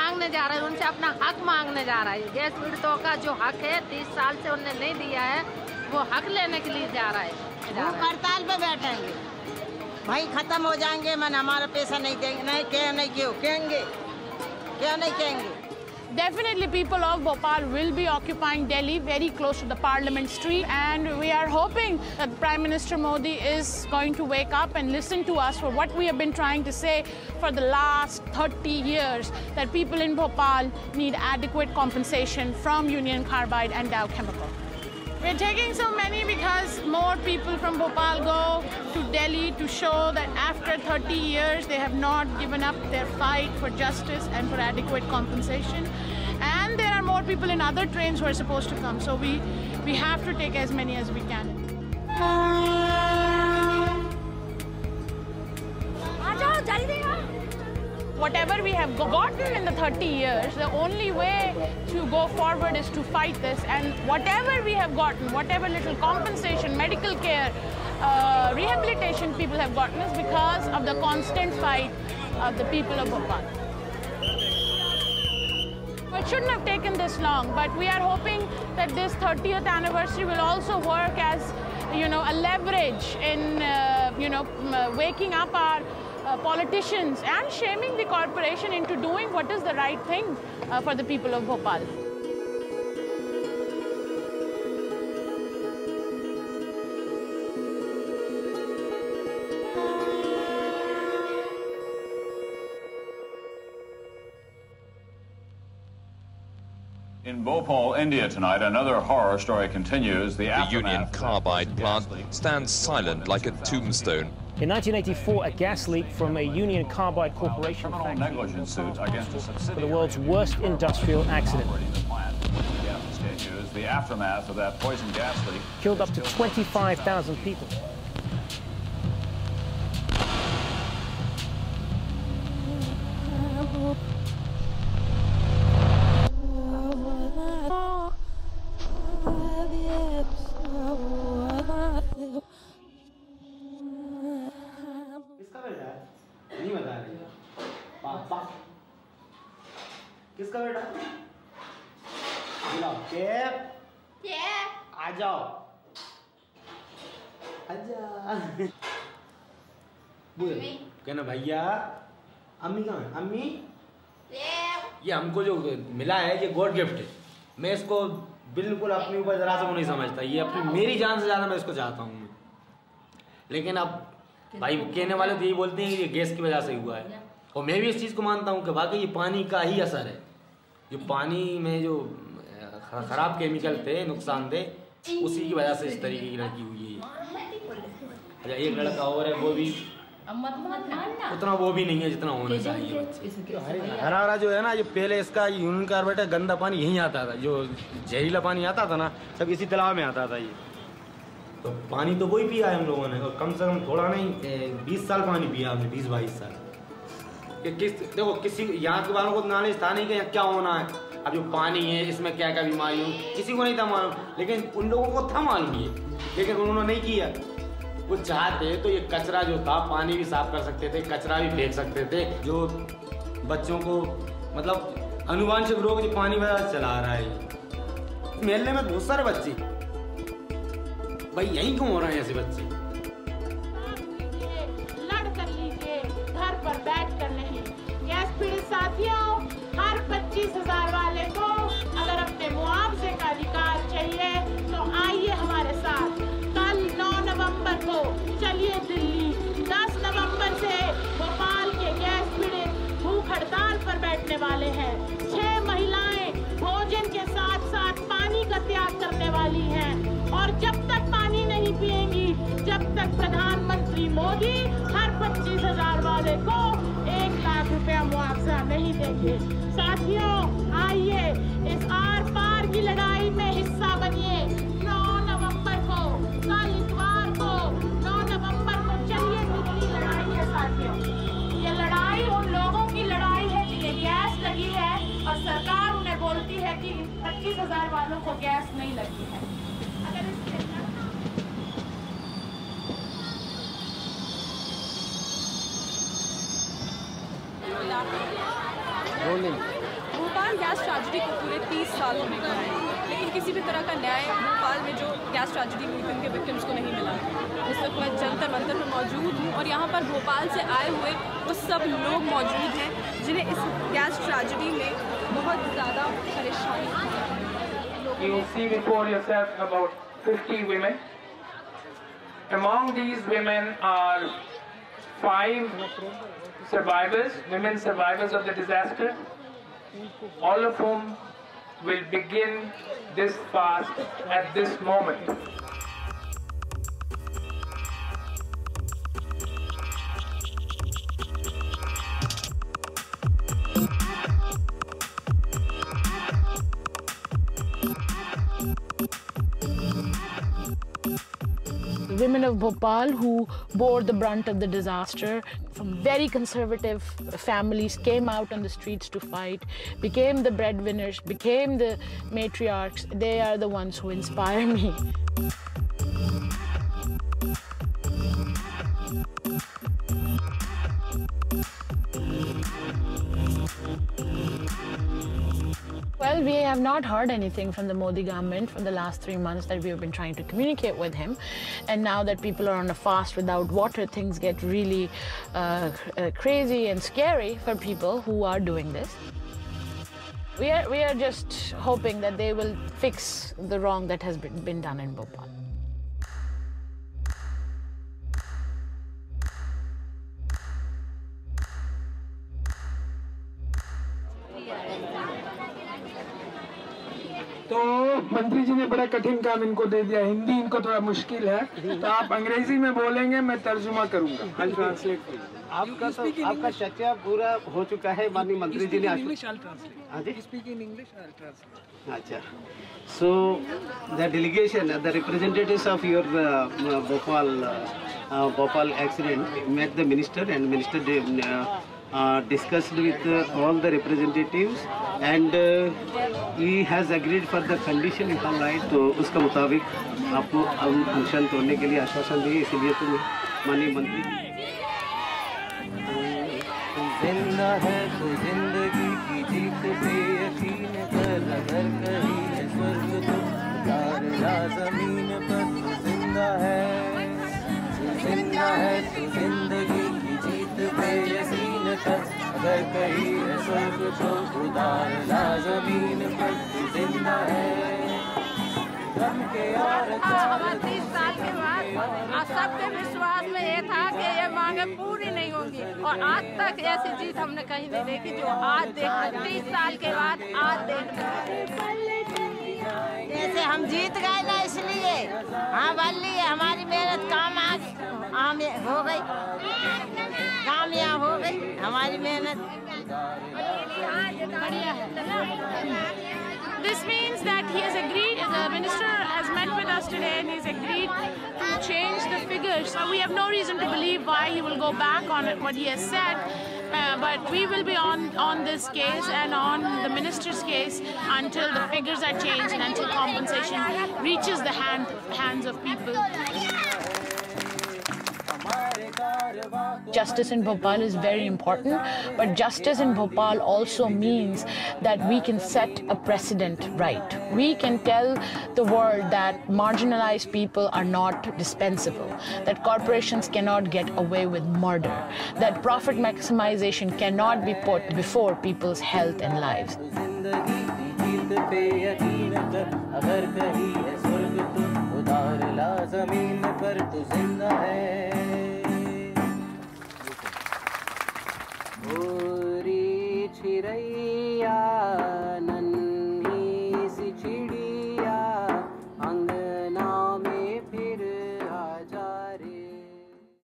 मांगने जा रहा है, उनसे अपना हक मांगने जा रहा है। गैस पीड़ितों का जो हक है 30 साल से उन्हें नहीं दिया है, वो हक लेने के लिए जा रहा है। वो हड़ताल पे बैठेंगे, भाई खत्म हो जाएंगे, मन हमारा पैसा नहीं देंगे, नहीं क्यों कहेंगे। Definitely people of Bhopal will be occupying Delhi very close to the Parliament Street, and we are hoping that Prime Minister Modi is going to wake up and listen to us for what we have been trying to say for the last 30 years, that people in Bhopal need adequate compensation from Union Carbide and Dow Chemical. We're taking so many because more people from Bhopal go to Delhi to show that after 30 years they have not given up their fight for justice and for adequate compensation. And there are more people in other trains who are supposed to come, so we have to take as many as we can. Whatever we have gotten in the 30 years, the only way to go forward is to fight this. And whatever we have gotten, whatever little compensation, medical care, rehabilitation people have gotten is because of the constant fight of the people of Bhopal. It shouldn't have taken this long, but we are hoping that this 30th anniversary will also work as, a leverage in, waking up our politicians and shaming the corporation into doing what is the right thing for the people of Bhopal. In Bhopal, India tonight, another horror story continues. The Union Carbide plant stands silent like a tombstone. In 1984, a gas leak from a Union Carbide Corporation factory, negligence suit against a subsidiary for the world's worst industrial accident. The aftermath of that poison gas leak killed up to 25,000 people. नहीं बता रही पापा किसका बेटा बुलाओ cap आ जाओ आजा कहना भैया अम्मी कहाँ है अम्मी ये हमको जो मिला है ये गॉड गिफ्ट है मैं इसको बिल्कुल अपने ऊपर जरा सा नहीं समझता ये अपनी मेरी जान से ज्यादा मैं इसको चाहता हूँ लेकिन अब भाई कहने वाले तो यही बोलते हैं कि ये गैस की वजह से हुआ है और मैं भी इस चीज़ को मानता हूँ कि वाकई ये पानी का ही असर है जो पानी में जो खराब केमिकल थे नुकसानदेह उसी की वजह से इस तरीके की लड़की हुई है अच्छा एक लड़का और है वो भी उतना वो भी नहीं है जितना होना चाहिए हरा हरा जो है ना ये पहले इसका यूनियन कार्बाइड गंदा पानी यहीं आता था जो जहरीला पानी आता था ना सब इसी तालाब में आता था ये तो पानी तो वही पिया है हम लोगों ने और कम से कम थोड़ा नहीं 20 साल पानी पिया हमने 20-22 साल कि देखो किसी यहाँ के वालों को नॉलेज था नहीं कि क्या होना है अब जो पानी है इसमें क्या क्या बीमारी हो किसी को नहीं था मालूम लेकिन उन लोगों को था मालूम ये लेकिन उन्होंने नहीं किया वो चाहते तो ये कचरा जो था पानी भी साफ कर सकते थे कचरा भी फेंक सकते थे जो बच्चों को मतलब अनुवांशिक रोग जो पानी वगैरह चला रहा है मेले में बहुत सारे बच्चे भाई यहीं क्यों हो रहे हैं ऐसे बच्चे लड़ कर लीजिए घर पर बैठ कर नहीं गैस पीड़ित साथियों हर 25,000 वाले को अगर अपने मुआवजे का अधिकार चाहिए तो आइए हमारे साथ कल 9 नवंबर को चलिए दिल्ली 10 नवंबर से भोपाल के गैस पीड़ित भूख हड़ताल पर बैठने वाले हैं 6 महिलाएं भोजन के साथ साथ पानी का त्याग करने वाली हैं और जब तक पानी नहीं पिएंगी जब तक प्रधानमंत्री मोदी हर 25,000 वाले को 1 लाख रुपया मुआवजा नहीं देंगे। साथियों आइए इस आर पार की लड़ाई में हिस्सा बनिए 9 नवंबर को कल इतवार को 9 नवंबर को चलिए दिल्ली लड़ाई है साथियों ये लड़ाई उन लोगों की लड़ाई है जिन्हें गैस लगी है और सरकार उन्हें बोलती है कि 25,000 वालों को गैस नहीं लगी है rolling भोपाल गैस ट्रेजेडी को पूरे 30 साल होने को आए, लेकिन किसी भी तरह का न्याय भोपाल में जो गैस ट्रेजेडी हुई थी उनके विक्टिम्स को नहीं मिला। इस वक्त मैं जंतर मंतर में मौजूद हूँ और यहाँ पर भोपाल से आए हुए वो सब लोग मौजूद हैं जिन्हें इस गैस ट्रेजेडी में बहुत ज़्यादा परेशानी हुई। You see before yourself about 50 women. Among these women are 5 survivors, women survivors of the disaster, all of whom will begin this fast at this moment. The women of Bhopal who bore the brunt of the disaster from very conservative families came out on the streets to fight, became the breadwinners, became the matriarchs. They are the ones who inspire me. Well, we have not heard anything from the Modi government for the last 3 months that we have been trying to communicate with him. And now that people are on a fast without water, things get really crazy and scary for people who are doing this. We are just hoping that they will fix the wrong that has been done in Bhopal. तो मंत्री जी ने बड़ा कठिन काम इनको दे दिया, हिंदी इनको थोड़ा मुश्किल है, तो आप अंग्रेजी में बोलेंगे, मैं तर्जुमा करूंगा। I'll translate for you. आपका चर्चा पूरा हो चुका है, माननीय मंत्री जी ने अच्छा। So the delegation, the representatives of your Bhopal accident met the minister, and minister discussed with all the representatives, and he has agreed for the condition if I'm right, तो उसका मुताबिक आपको अनशन तोड़ने के लिए आश्वासन दिए, इसलिए तो माननीय मंत्री जिंदा है तो जिंदगी की जीत पे यकीन कर, अगर कहीं है स्वर्ग तो उतारना जमीन पर, तो जिंदा है तो जिंदगी की जीत पे यकीन कर, अगर कहीं है स्वर्ग तो उतारना जमीन पर, तो जिंदा है। हमारे 30 साल के बाद सबके विश्वास में ये था कि ये मांगे पूरी नहीं होंगी, और आज तक ऐसी जीत हमने कहीं नहीं देखी जो आज देखा 30 साल के बाद आज देख। जैसे हम जीत गए ना, इसलिए हाँ बल्ली हमारी मेहनत काम हो गई, कामयाब हो गई हमारी मेहनत। This means that he has agreed, the minister has met with us today and he's agreed to change the figures. So we have no reason to believe why he will go back on what he has said, but we will be on this case and on the minister's case until the figures are changed and until compensation reaches the hands of people. Justice in Bhopal is very important, but justice in Bhopal also means that we can set a precedent right. We can tell the world that marginalized people are not dispensable, that corporations cannot get away with murder, that profit maximization cannot be put before people's health and lives. छिरई